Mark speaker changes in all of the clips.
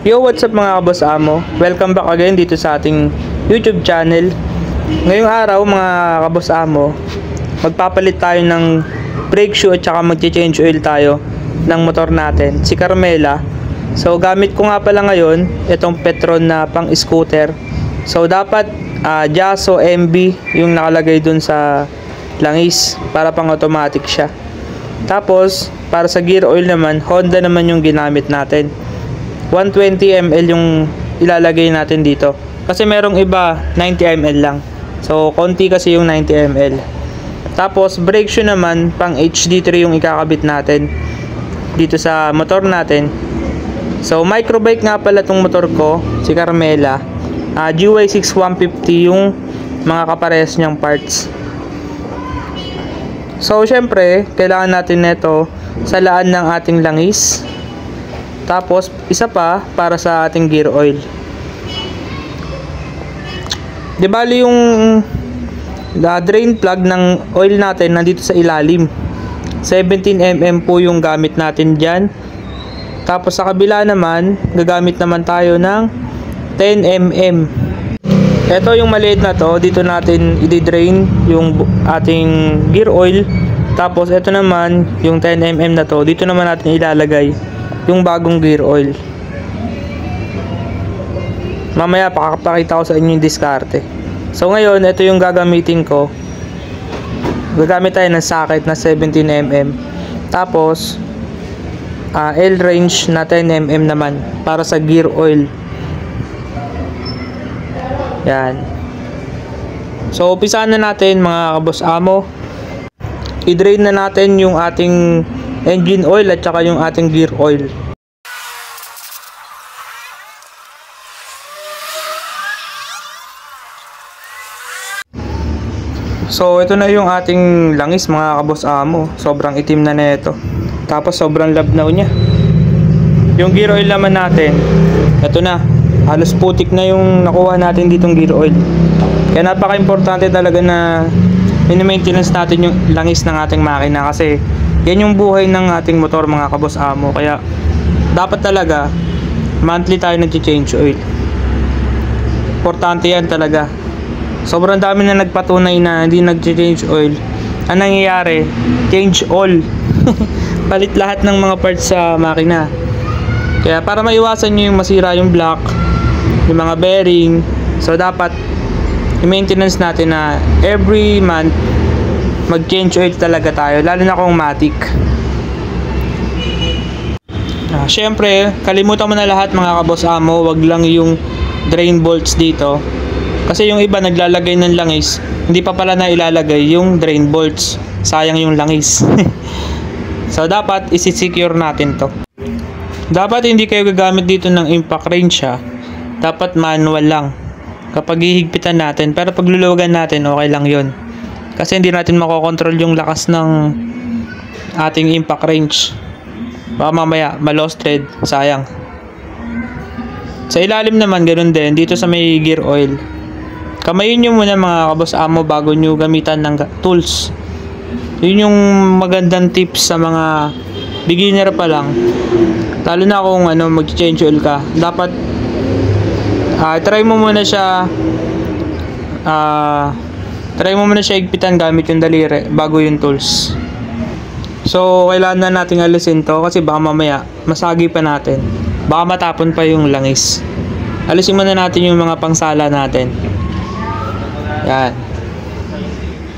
Speaker 1: Yo, what's up mga kaboss amo? Welcome back again dito sa ating YouTube channel. Ngayong araw mga kaboss amo, magpapalit tayo ng brake shoe at saka mag-change oil tayo ng motor natin, si Carmela. So gamit ko nga pala ngayon itong Petron na pang scooter. So dapat Jaso MB yung nakalagay dun sa langis para pang automatic siya. Tapos para sa gear oil naman, Honda naman yung ginamit natin. 120 ml yung ilalagay natin dito. Kasi merong iba 90 ml lang. So konti kasi yung 90 ml. Tapos brake shoe naman pang HD3 yung ikakabit natin dito sa motor natin. So microbike nga pala tong motor ko, si Carmela. GY6 150 yung mga kaparehas niyang parts. So syempre kailangan natin nito sa laan ng ating langis. Tapos isa pa para sa ating gear oil. Di bali yung drain plug ng oil natin nandito sa ilalim. 17 mm po yung gamit natin dyan. Tapos sa kabila naman, gagamit naman tayo ng 10 mm. Ito yung maliit na to, dito natin i-drain yung ating gear oil. Tapos ito naman, yung 10 mm na to, dito naman natin ilalagay yung bagong gear oil. Mamaya pakakapakita ko sa inyo yung diskarte. So ngayon, ito yung gagamitin ko. Gagamit tayo ng socket na 17 mm. Tapos L range na 10 mm naman para sa gear oil. Yan. So umpisahan na natin mga kaboss amo. I-drain na natin yung ating engine oil at saka yung ating gear oil. So ito na yung ating langis mga kaboss amo. Sobrang itim na nito. Tapos sobrang labnaw niya. Yung gear oil naman natin, ito na. Halos putik na yung nakuha natin ditong gear oil. Kaya napaka-importante talaga na mini-maintenance natin yung langis ng ating makina kasi yan yung buhay ng ating motor mga kaboss amo. Kaya dapat talaga monthly tayo nag-change oil. Importante yan talaga. Sobrang dami na nagpatunay na hindi nag-change oil. Ang nangyayari, change all. Palit lahat ng mga parts sa makina. Kaya para maiwasan nyo yung masira yung block, yung mga bearing, so dapat i-maintenance natin na every month mag-change oil talaga tayo, lalo na kung matic. Syempre, kalimutan mo na lahat mga kaboss amo, wag lang yung drain bolts dito. Kasi yung iba naglalagay ng langis, hindi pa pala na ilalagay yung drain bolts. Sayang yung langis. So dapat isi-secure natin to. Dapat hindi kayo gagamit dito ng impact wrench ha. Dapat manual lang kapag hihigpitan natin, pero pag luluwagan natin okay lang yon. Kasi hindi natin makokontrol yung lakas ng ating impact wrench. Baka mamaya ma-lost thread, sayang. Sa ilalim naman ganoon din, dito sa may gear oil. Kamayin nyo muna mga kaboss amo bago nyo gamitan ng tools. Yun yung magandang tips sa mga beginner pa lang. Lalo na kung mag-change oil ka. Dapat try mo muna siya higpitan gamit yung daliri bago yung tools. So kailangan na nating alisin to kasi baka mamaya masagi pa natin. Baka matapon pa yung langis. Alisin muna natin yung mga pangsala natin. Yan.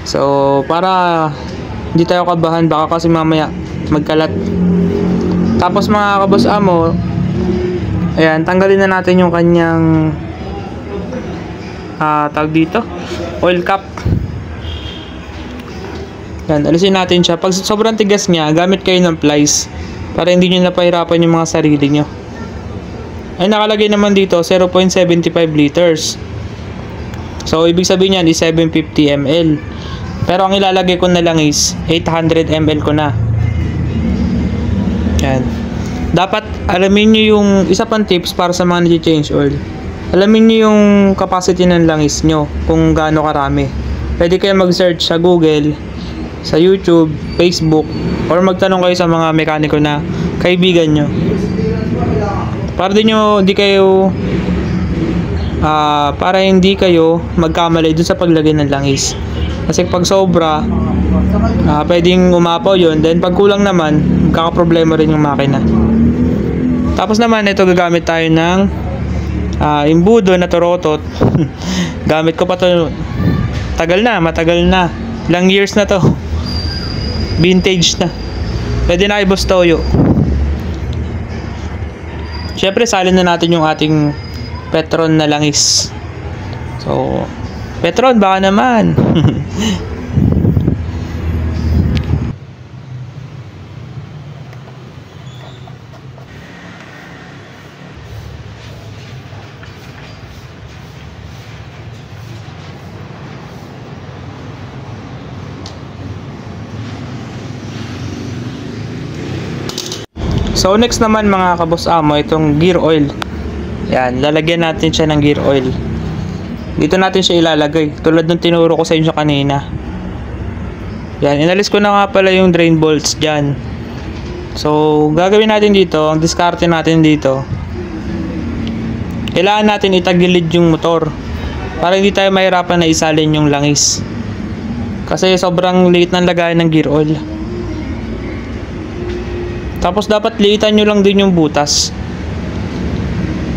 Speaker 1: So para hindi tayo kabahan, baka kasi mamaya magkalat. Tapos mga kaboss amo, ayan, tanggalin na natin yung kanyang tawag dito, oil cap. Yan, alisin natin siya. Pag sobrang tigas niya, gamit kayo ng plies para hindi nyo napahirapan yung mga sarili nyo. Ay nakalagay naman dito 0.75 liters. So ibig sabihin yan is 750 ml. Pero ang ilalagay ko na lang is 800 ml ko na. Yan. Dapat alamin nyo yung isa pang tips para sa mga nag-change oil. Alamin nyo yung capacity ng langis nyo kung gaano karami. Pwede kayo mag-search sa Google, sa YouTube, Facebook, or magtanong kayo sa mga mekaniko na kaibigan nyo. Para hindi kayo magkamali dun sa paglagay ng langis. Kasi pag sobra, pwedeng umapaw yun. Then pag kulang naman, magkakaproblema rin yung makina. Tapos naman, ito gagamit tayo ng imbudo na torotot. Gamit ko pa to, matagal na. Ilang years na to. Vintage na. Pwede na kay Boss Toyo. Syempre, salin na natin yung ating Petron na langis. So, Petron, baka naman. So next naman mga kaboss amo, itong gear oil. Yan, lalagyan natin siya ng gear oil. Dito natin siya ilalagay, tulad ng tinuro ko sa inyo kanina. Yan, inalis ko na nga pala yung drain bolts dyan. So gagawin natin dito, ang diskarte natin dito, kailangan natin itagilid yung motor para hindi tayo mahirapan na isalin yung langis. Kasi sobrang liit ng lagayan ng gear oil. Tapos dapat liitan nyo lang din yung butas.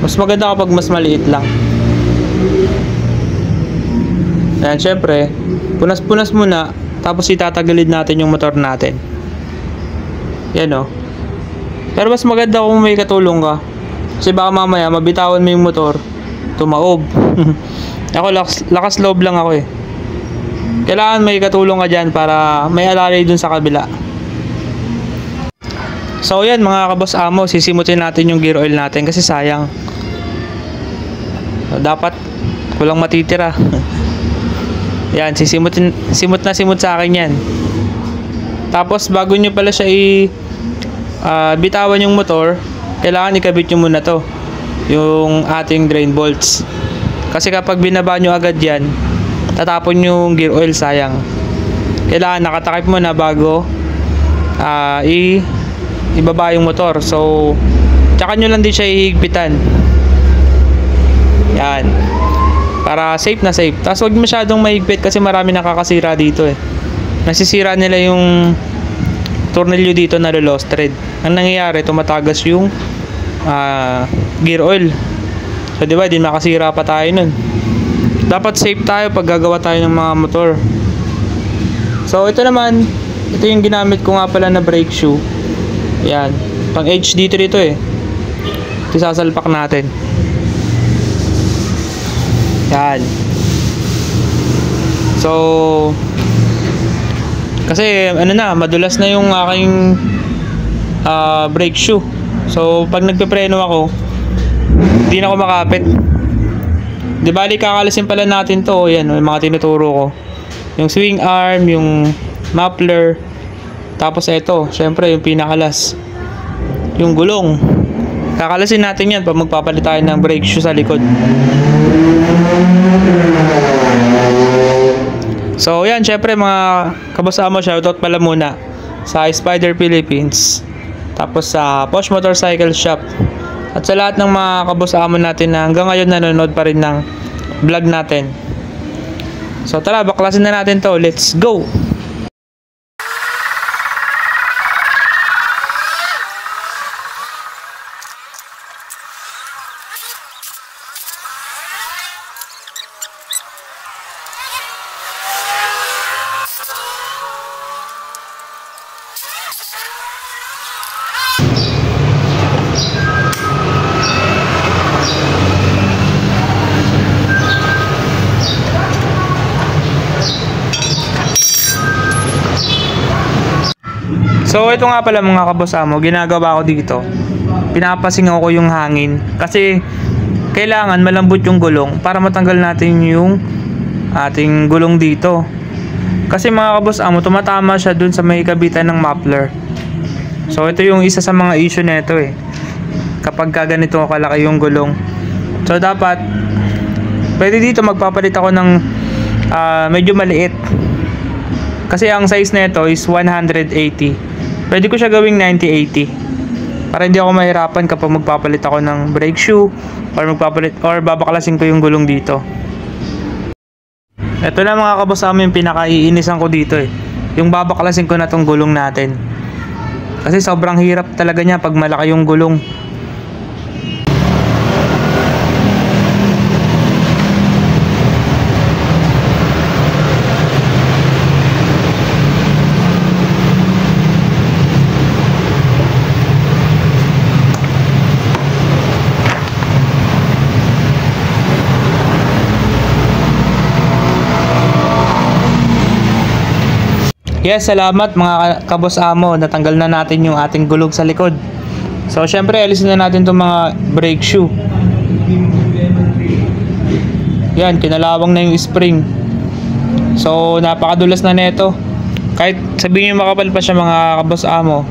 Speaker 1: Mas maganda kapag mas maliit lang. Ayan, syempre, punas-punas muna. Tapos itatagilid natin yung motor natin. Yan o. Pero mas maganda kung may katulong ka. Kasi baka mamaya mabitawan mo yung motor, tumaob. Ako lakas loob lang ako eh. Kailangan may katulong ka dyan para may alalay dun sa kabila. So yan mga kaboss amo, sisimutin natin yung gear oil natin kasi sayang. So, dapat kulang matitira. Yan, simut sa akin yan. Tapos bago nyo pala siya bitawan yung motor, kailangan ikabit nyo muna to, yung ating drain bolts. Kasi kapag binaba nyo agad yan, tatapon yung gear oil, sayang. Kailangan nakatakip mo na bago ibaba yung motor. So tsaka nyo lang din siya ihigpitan. Yan, para safe na safe. Tapos huwag masyadong mahigpit kasi marami nakakasira dito eh. Nasisira nila yung tornilyo dito na lost thread. Ang nangyayari, tumatagas yung gear oil. So diba, di makasira pa tayo nun. Dapat safe tayo pag gagawa tayo ng mga motor. So ito naman, ito yung ginamit ko nga pala na brake shoe. Yan, pang HD3 ito eh. Ito sasalpak natin. Yan. So kasi madulas na yung aking brake shoe. So pag nagpepreno ako, hindi na ako makapit. Di bali kakalisin pala natin to. Yan, yung mga tinuturo ko. Yung swing arm, yung muffler. Tapos ito, syempre yung pinakalas, yung gulong. Kakalasin natin yan pag magpapalit tayo ng brake shoe sa likod. So yan, syempre mga kaboss amo, shoutout pala muna sa Spider Philippines, tapos sa Posh Motorcycle Shop, at sa lahat ng mga kaboss amo natin na hanggang ngayon nanonood pa rin ng vlog natin. So tara, baklasin na natin to. Let's go! So ito nga pala mga kaboss amo, ginagawa ko dito, pinapasingaw ko yung hangin kasi kailangan malambot yung gulong para matanggal natin yung ating gulong dito. Kasi mga kaboss amo, tumatama siya dun sa may kabitan ng muffler. So ito yung isa sa mga issue nito eh, kapag ganito kalaki yung gulong. So dapat pwede dito magpapalit ako ng medyo maliit. Kasi ang size nito is 180. Pwede ko siya gawing 90-80. Para hindi ako mahirapan kapag magpapalit ako ng brake shoe or babaklasin ko yung gulong dito. Ito na mga kaboss amo yung pinakaiinisan ko dito eh. Yung babaklasin ko na tong gulong natin. Kasi sobrang hirap talaga niya pag malaki yung gulong. Yes, salamat mga kabos amo. Natanggal na natin yung ating gulong sa likod. So, syempre, alisin na natin itong mga brake shoe. Yan, kinalawang na yung spring. So, napakadulas na neto. Kahit sabihin nyo makapal pa siya mga kabos amo.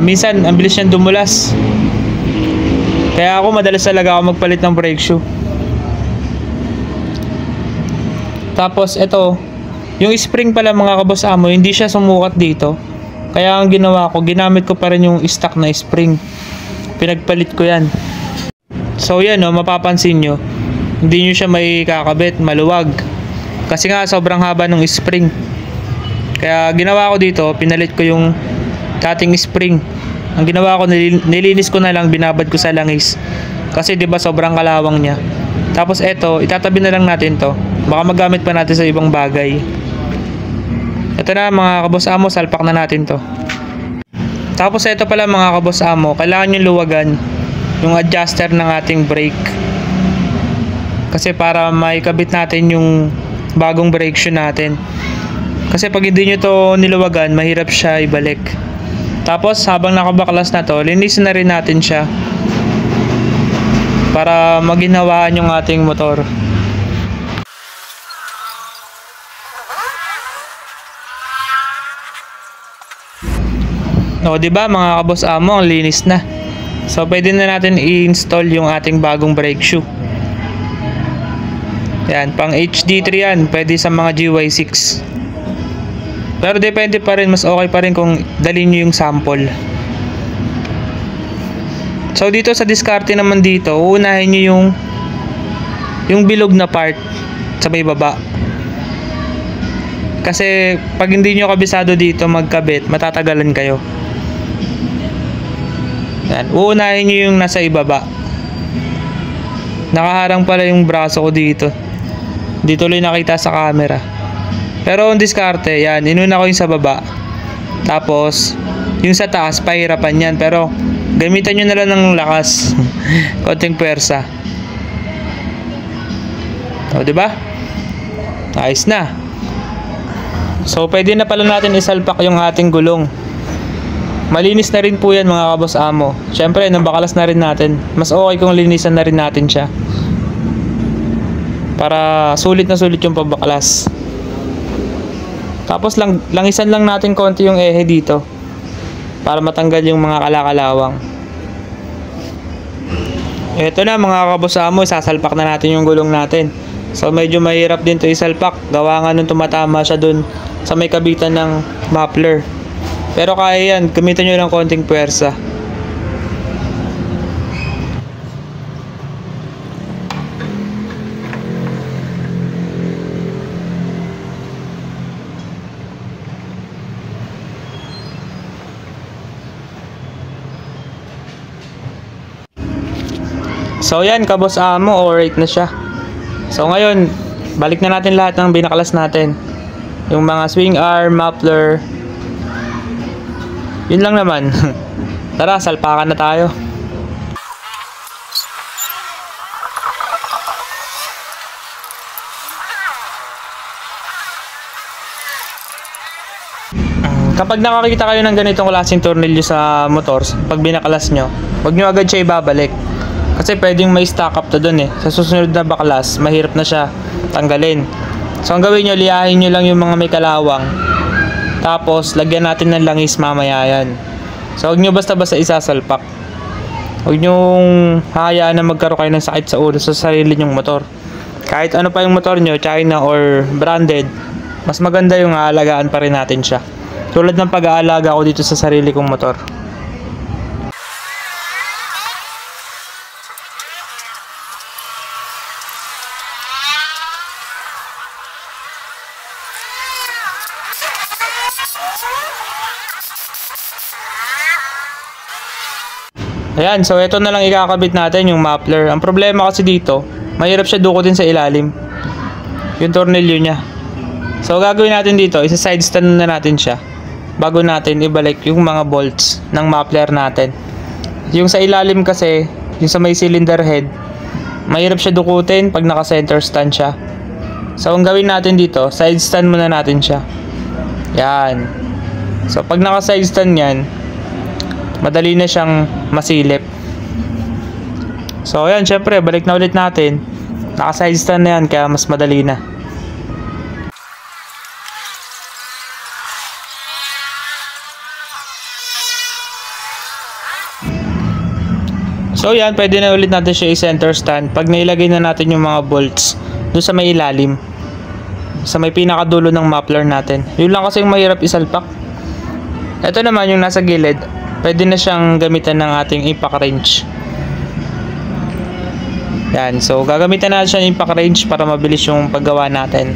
Speaker 1: Minsan, ang bilis niyang dumulas. Kaya ako, madalas talaga ako magpalit ng brake shoe. Tapos, ito. Yung spring pala mga kabos amo, hindi siya sumukat dito. Kaya ang ginawa ko, ginamit ko pa rin yung stock na spring. Pinagpalit ko yan. So yan o, mapapansin nyo, hindi nyo siya may kakabit, maluwag. Kasi nga sobrang haba ng spring. Kaya ginawa ko dito, pinalit ko yung dating spring. Ang ginawa ko, nilinis ko na lang, binabad ko sa langis. Kasi 'di ba sobrang kalawang niya. Tapos eto, itatabi na lang natin to. Baka magamit pa natin sa ibang bagay. Ito na mga kabos amo, salpak na natin to. Tapos ito pala mga kabos amo, kailangan nyo luwagan yung adjuster ng ating brake. Kasi para maikabit natin yung bagong brake shoe natin. Kasi pag hindi nyo to niluwagan, mahirap siya ibalik. Tapos habang nakabaklas na to, linisin na rin natin siya. Para maginhawaan yung ating motor. O, diba mga kabos amo, ang linis na. So, pwede na natin i-install yung ating bagong brake shoe. Yan, pang HD3 yan. Pwede sa mga GY6. Pero depende pa rin, mas okay pa rin kung dalhin nyo yung sample. So, dito sa diskarte naman dito, uunahin nyo yung bilog na part sa may baba. Kasi, pag hindi nyo kabisado dito magkabit, matatagalan kayo. Yan. Uunahin nyo yung nasa ibaba. Nakaharang pala yung braso ko dito. Di tuloy nakita sa camera. Pero yung diskarte, yan. Inuna ko yung sa baba. Tapos, yung sa taas, pahirapan yan. Pero, gamitan nyo na lang ng lakas. Konting pwersa. O, diba? Ayos na. So, pwede na pala natin isalpak yung ating gulong. Malinis na rin po yan mga kabos amo. Syempre, nabakalas na rin natin. Mas okay kung linisan na rin natin siya. Para sulit na sulit yung pabaklas. Tapos langisan lang natin konti yung ehe dito. Para matanggal yung mga kalakalawang. Ito na mga kabos amo, isasalpak na natin yung gulong natin. So medyo mahirap din to isalpak. Gawa nga nung tumatama siya dun sa may kabitan ng muffler. Pero kaya yan, gamitan nyo lang konting puwersa. So yan, kabos amo, alright na siya. So ngayon, balik na natin lahat ng binakalas natin. Yung mga swing arm, muffler. Yun lang naman. Tara, salpakan na tayo. Kapag nakakita kayo ng ganitong klaseng tornilyo sa motor, pag binakalas nyo, huwag nyo agad siya ibabalik. Kasi pwedeng may stock up to dun eh. Sa susunod na baklas, mahirap na siya tanggalin. So ang gawin nyo, liyahin nyo lang yung mga may kalawang. Tapos, lagyan natin ng langis mamaya yan. So, huwag nyo basta-basta isasalpak. Huwag nyo hayaan na magkaroon kayo ng sakit sa ulo sa sarili nyong motor. Kahit ano pa yung motor nyo, China or branded, mas maganda yung aalagaan pa rin natin siya. Tulad ng pag-aalaga ko dito sa sarili kong motor. Ayan, so ito na lang ikakabit natin yung muffler. Ang problema kasi dito, mahirap siya dukutin sa ilalim. Yung tornilyo niya. So gagawin natin dito, isa-side stand na natin siya bago natin ibalik yung mga bolts ng muffler natin. Yung sa ilalim kasi, yung sa may cylinder head, mahirap siya dukutin pag naka-center stand siya. So ang gawin natin dito, side stand muna natin siya. Yan. So pag naka-side stand yan, madali na siyang masilip. So ayan, syempre balik na ulit natin. Naka-side stand na yan, kaya mas madali na. So yan, pwede na ulit natin siya i-center stand pag nailagay na natin yung mga bolts doon sa may ilalim, sa may pinakadulo ng muffler natin. Yun lang kasi yung mahirap isalpak. Ito naman yung nasa gilid, pwede na siyang gamitan ng ating impact wrench. Yan, so gagamitan natin siya ng impact wrench para mabilis yung paggawa natin.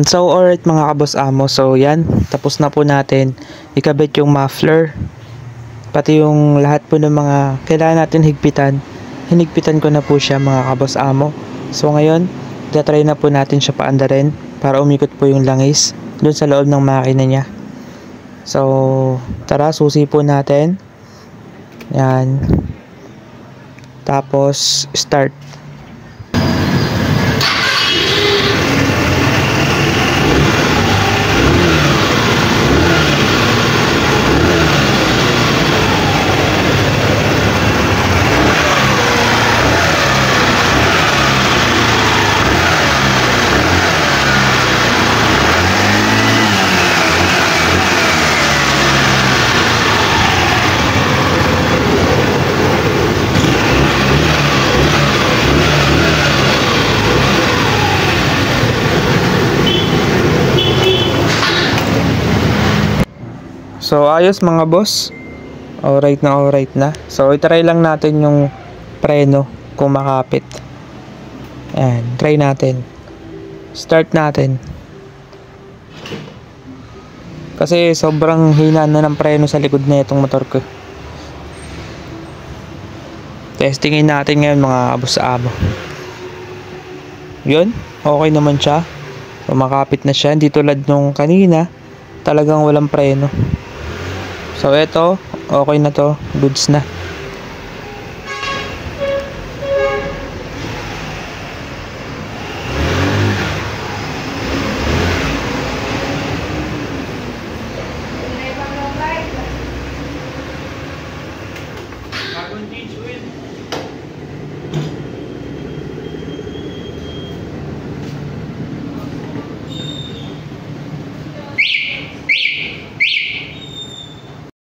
Speaker 1: So alright mga kaboss amo, so yan, tapos na po natin ikabit yung muffler, pati yung lahat po ng mga kailangan natin higpitan. Hinigpitan ko na po siya mga kaboss amo. So ngayon, tatry na po natin siya paandarin para umikot po yung langis dun sa loob ng makina niya. So tara, susi po natin. Yan. Tapos start. So ayos mga boss. Alright na, alright na. So itry lang natin yung preno kung makapit. Ayan, try natin. Start natin. Kasi sobrang hina na ng preno sa likod na itong motor ko. Testingin natin ngayon mga boss amo. Yun, okay naman siya. So makapit na siya, hindi tulad nung kanina, talagang walang preno. So eto, okay na to, goods na.